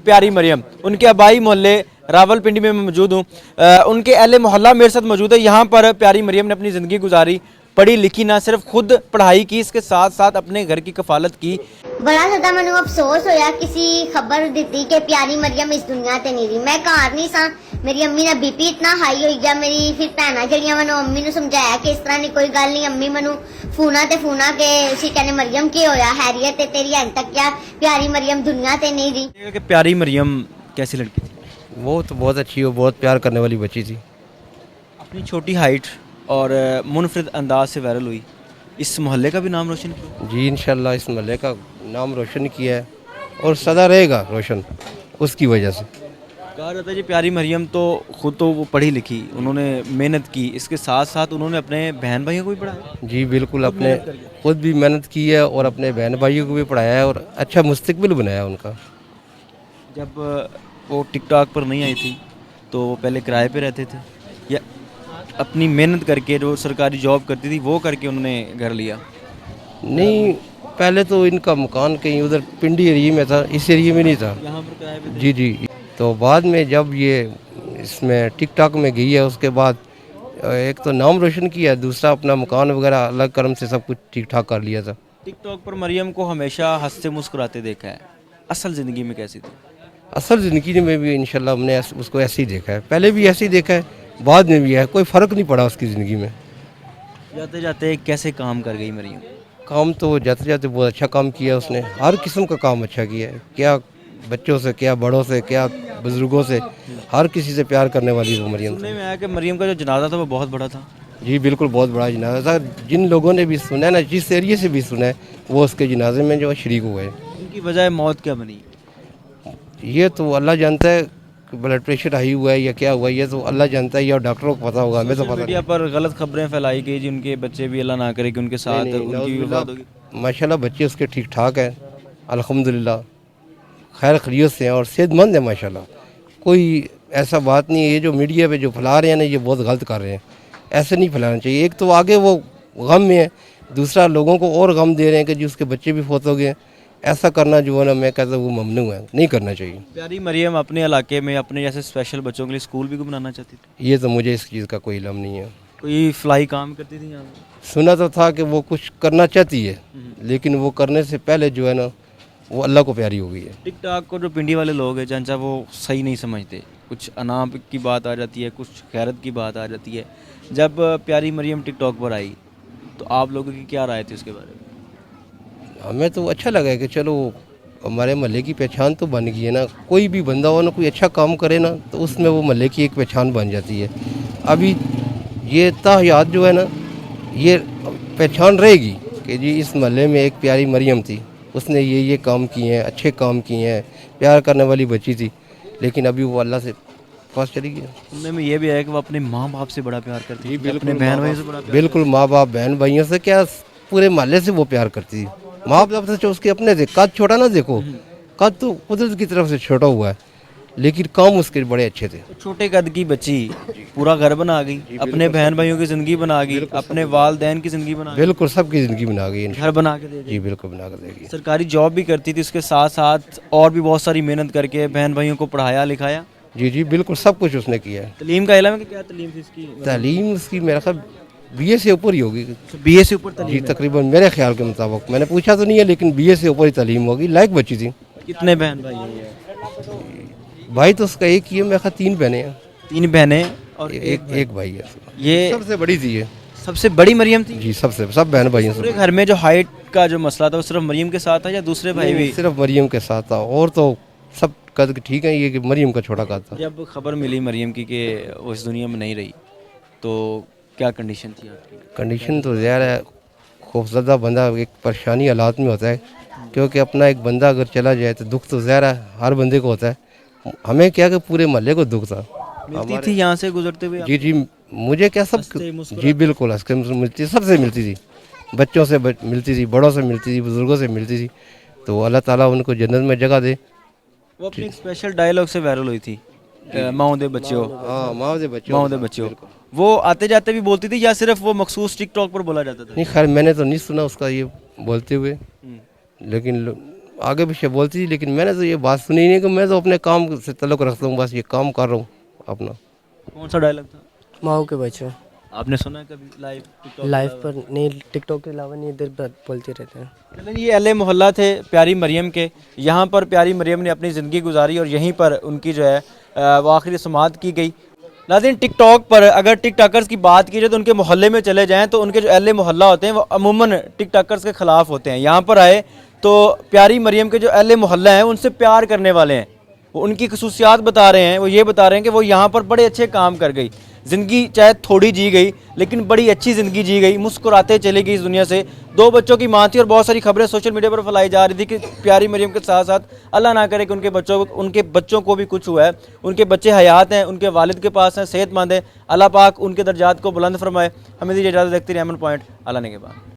प्यारी मरियम, उनके आबाई मोहल्ले रावलपिंडी में मैं मौजूद हूँ। उनके अहले मोहल्ला मेरे साथ मौजूद है। यहाँ पर प्यारी मरियम ने अपनी ज़िंदगी गुजारी, पढ़ी लिखी, ना सिर्फ खुद पढ़ाई की, इसके साथ साथ अपने घर की कफालत की। बड़ा ज्यादा मैनू अफसोस होया किसी खबर दी कि प्यारी मरियम इस दुनिया ते नहीं रही। मैं घर नहीं सा, मेरी अम्मी का बीपी इतना हाई हो गया। मेरी फिर भैन जड़ियां मैनू अम्मी ने समझाया कि इस तरह की कोई गल नहीं। अम्मी मैनू फोना के उसी कहने मरियम की होया हैरियत ते तेरी अज तक क्या प्यारी मरियम दुनिया ते नहीं रही। कि प्यारी मरियम कैसी लड़की थी? वो तो बहुत अच्छी हो, बहुत प्यार करने वाली बच्ची थी। अपनी छोटी हाइट और मुनफरिद अंदाज से वायरल हुई, इस मोहल्ले का भी नाम रोशन किया। जी इंशाल्लाह इस महल्ले का नाम रोशन किया है और सदा रहेगा रोशन उसकी वजह से। कहा जाता है जी प्यारी मरियम तो खुद तो वो पढ़ी लिखी, उन्होंने मेहनत की, इसके साथ साथ उन्होंने अपने बहन भाइयों को भी पढ़ाया। जी बिल्कुल, अपने खुद भी मेहनत की है और अपने बहन भाइयों को भी पढ़ाया है और अच्छा मुस्तकबिल बनाया उनका। जब वो टिकटॉक पर नहीं आई थी तो वो पहले किराए पे रहते थे या अपनी मेहनत करके जो सरकारी जॉब करती थी वो करके उन्होंने घर लिया? नहीं, पहले तो इनका मकान कहीं उधर पिंडी एरिया में था, इस एरिया में नहीं था। यहाँ पर किराए पे थे। जी जी, तो बाद में जब ये इसमें टिकटॉक में गई है उसके बाद एक तो नाम रोशन किया है, दूसरा अपना मकान वगैरह अलग कर्म से सब कुछ ठीक ठाक कर लिया था। टिकटॉक पर मरियम को हमेशा हंसते मुस्कुराते देखा है, असल ज़िंदगी में कैसी थी? असल ज़िंदगी में भी इंशाल्लाह हमने उसको ऐसे ही देखा है, पहले भी ऐसे ही देखा है, बाद में भी है, कोई फ़र्क नहीं पड़ा उसकी ज़िंदगी में। जाते जाते कैसे काम कर गई मरियम? काम तो जाते जाते बहुत अच्छा काम किया उसने, हर किस्म का काम अच्छा किया है। क्या बच्चों से, क्या बड़ों से, क्या बुज़ुर्गों से, हर किसी से प्यार करने वाली वो मरियम सुनने थी। में आया कि मरियम का जो जनाजा था वो बहुत बड़ा था। जी बिल्कुल, बहुत बड़ा जनाजा था। जिन लोगों ने भी सुना है ना, जिस एरिए से भी सुना है, वो उसके जनाजे में जो शरीक हुए। उनकी वजह मौत क्या बनी? ये तो अल्लाह जानता है कि ब्लड प्रेशर हाई हुआ है या क्या हुआ है, ये तो अल्लाह जानता है या डॉक्टरों को पता होगा, हमें तो सोशल पता मीडिया पर गलत खबरें फैलाई गई जी उनके बच्चे भी, अल्लाह ना करे कि उनके साथ नहीं। उनकी भी वफात होगी। माशाल्लाह बच्चे उसके ठीक ठाक हैं, अल्हम्दुलिल्लाह खैर खैरियत से हैं और सेहतमंद है माशाल्लाह। कोई ऐसा बात नहीं है, ये जो मीडिया पे जो फैला रहे हैं ना, ये बहुत गलत कर रहे हैं, ऐसे नहीं फैलाना चाहिए। एक तो आगे वो गम में है, दूसरा लोगों को और गम दे रहे हैं कि जी उसके बच्चे भी फौत हो गए। ऐसा करना जो है ना, मैं कहता हूँ वो ममनू है, नहीं करना चाहिए। प्यारी मरियम अपने इलाके में अपने जैसे स्पेशल बच्चों के लिए स्कूल भी बनाना चाहती थी। ये तो मुझे इस चीज़ का कोई इल्म नहीं है। कोई फलाई काम करती थी यहाँ पे? सुना तो था कि वो कुछ करना चाहती है, लेकिन वो करने से पहले जो है ना, वो अल्लाह को प्यारी हो गई है। टिकटॉक को जो पिंडी वाले लोग हैं चाचा वो सही नहीं समझते, कुछ अनाप की बात आ जाती है, कुछ खैरत की बात आ जाती है। जब प्यारी मरियम टिकटॉक पर आई तो आप लोगों की क्या राय थी उसके बारे में? हमें तो अच्छा लगा कि चलो हमारे महल्ले की पहचान तो बन गई है ना। कोई भी बंदा हो ना, कोई अच्छा काम करे ना, तो उसमें वो महल्ले की एक पहचान बन जाती है। अभी ये तायाद जो है ना, ये पहचान रहेगी कि जी इस महल्ले में एक प्यारी मरियम थी, उसने ये काम किए हैं, अच्छे काम किए हैं, प्यार करने वाली बच्ची थी। लेकिन अभी वो अल्लाह से पास चली गई। सुनने में ये भी है कि वो अपने माँ बाप से बड़ा प्यार करती थी, अपने बहन भाइयों से बड़ा प्यार। बिल्कुल, माँ बाप बहन भाइयों से क्या, पूरे मोहल्ले से वो प्यार करती थी। माँ बाप से उसके अपने थे, कद छोटा ना देखो, कद तो कुदरत की तरफ से छोटा हुआ है, लेकिन काम उसके बड़े अच्छे थे। तो छोटे कद की बच्ची पूरा घर बना गई, अपने बहन भाइयों की जिंदगी बना गई, अपने वालदैन की जिंदगी बना गई, बिल्कुल सबकी ज़िंदगी बना गई। घर बना के दे दी। जी बिल्कुल बना कर देगी। सरकारी जॉब भी करती थी, उसके साथ साथ और भी बहुत सारी मेहनत करके बहन भाइयों को पढ़ाया लिखाया। जी जी बिल्कुल, सब कुछ उसने किया है। तलीम का इल्म है कि क्या तलीम थी इसकी? तालीम उसकी मेरा ख्याल BA से ऊपर ही होगी। BA से ऊपर जी तलीम है। तकरीबन मेरे ख्याल के मुताबिक, मैंने पूछा तो नहीं है, लेकिन BA से ऊपर ही तालीम होगी। लायक बच्ची थी। कितने बहन भाई हैं ये? भाई तो उसका एक ही है, मेरे ख्याल 3 बहनें हैं, 3 बहनें और एक भाई है। ये सबसे बड़ी थी ये। सबसे बड़ी मरियम थी। जी सब बहन भाई पूरे हैं। घर में जो हाइट का जो मसला था वो सिर्फ मरियम के साथ था या दूसरे भाई भी? सिर्फ मरियम के साथ था, और तो सब कद ठीक है, ये कि मरियम का छोटा कद था। जब खबर मिली मरियम की कि वो इस दुनिया में नहीं रही तो क्या कंडीशन थी आपकी? कंडीशन तो ज़्यादा है, खौफजदा बंदा एक परेशानी हालात में होता है, क्योंकि अपना एक बंदा अगर चला जाए तो दुख तो ज़्यादा हर बंदे को होता है। हमें क्या कि पूरे मोहल्ले को दुख था। मिलती थी यहाँ से गुजरते हुए? जी जी, मुझे क्या सब, हंसते मुस्कुराते? जी बिल्कुल हंस के मिलती, सबसे मिलती थी, बच्चों से मिलती थी, बड़ों से मिलती थी, बुज़ुर्गों से मिलती थी। तो अल्लाह ताला उनको जन्नत में जगह दे। वो अपनी स्पेशल डायलॉग से वायरल हुई थी, माओ दे बच्चों, हाँ, माँ दे बच्चों, माओ दे बच्चों। वो आते जाते भी बोलती थी या सिर्फ वो मखसूस टिकटॉक पर बोला जाता था? नहीं खैर मैंने तो नहीं सुना उसका ये बोलते हुए, लेकिन आगे पीछे बोलती थी, लेकिन मैंने तो ये बात सुनी नहीं कि मैं तो अपने काम से ताल्लुक़ रखता हूँ, बस ये काम कर रहा हूँ अपना। कौन सा डायलॉग था? माओ के बच्चे आपने सुना है कभी लाइव टिकटॉक लाइव पर नहीं, टिकटॉक के अलावा नहीं, इधर बोलते रहते हैं। चलें, ये अहले मोहल्ला थे प्यारी मरियम के। यहाँ पर प्यारी मरियम ने अपनी ज़िंदगी गुजारी और यहीं पर उनकी जो है वो आखिरी समाअत की गई। नाज़रीन, टिकटॉक पर अगर टिकटॉकर्स की बात की जाए तो उनके मोहल्ले में चले जाएं तो उनके जो अहले मोहल्ला होते हैं वो अमूमन टिकटॉकर्स के ख़िलाफ़ होते हैं। यहाँ पर आए तो प्यारी मरियम के जो अहले मोहल्ला हैं उनसे प्यार करने वाले हैं। वो उनकी खसूसियात बता रहे हैं, वो ये बता रहे हैं कि वो यहाँ पर बड़े अच्छे काम कर गई। ज़िंदगी चाहे थोड़ी जी गई लेकिन बड़ी अच्छी ज़िंदगी जी गई, मुस्कुराते चले गई इस दुनिया से। 2 बच्चों की माँ थी और बहुत सारी खबरें सोशल मीडिया पर फैलाई जा रही थी कि प्यारी मरियम के साथ साथ अल्लाह ना करे कि उनके बच्चों को भी कुछ हुआ है। उनके बच्चे हयात हैं, उनके वालिद के पास हैं, सेहतमंद हैं। अल्लाह पाक उनके दर्जात को बुलंद फरमाए। हमें दीजिए इजाज़त, देखते रहिए अमन पॉइंट। अल्लाह ने के बाद।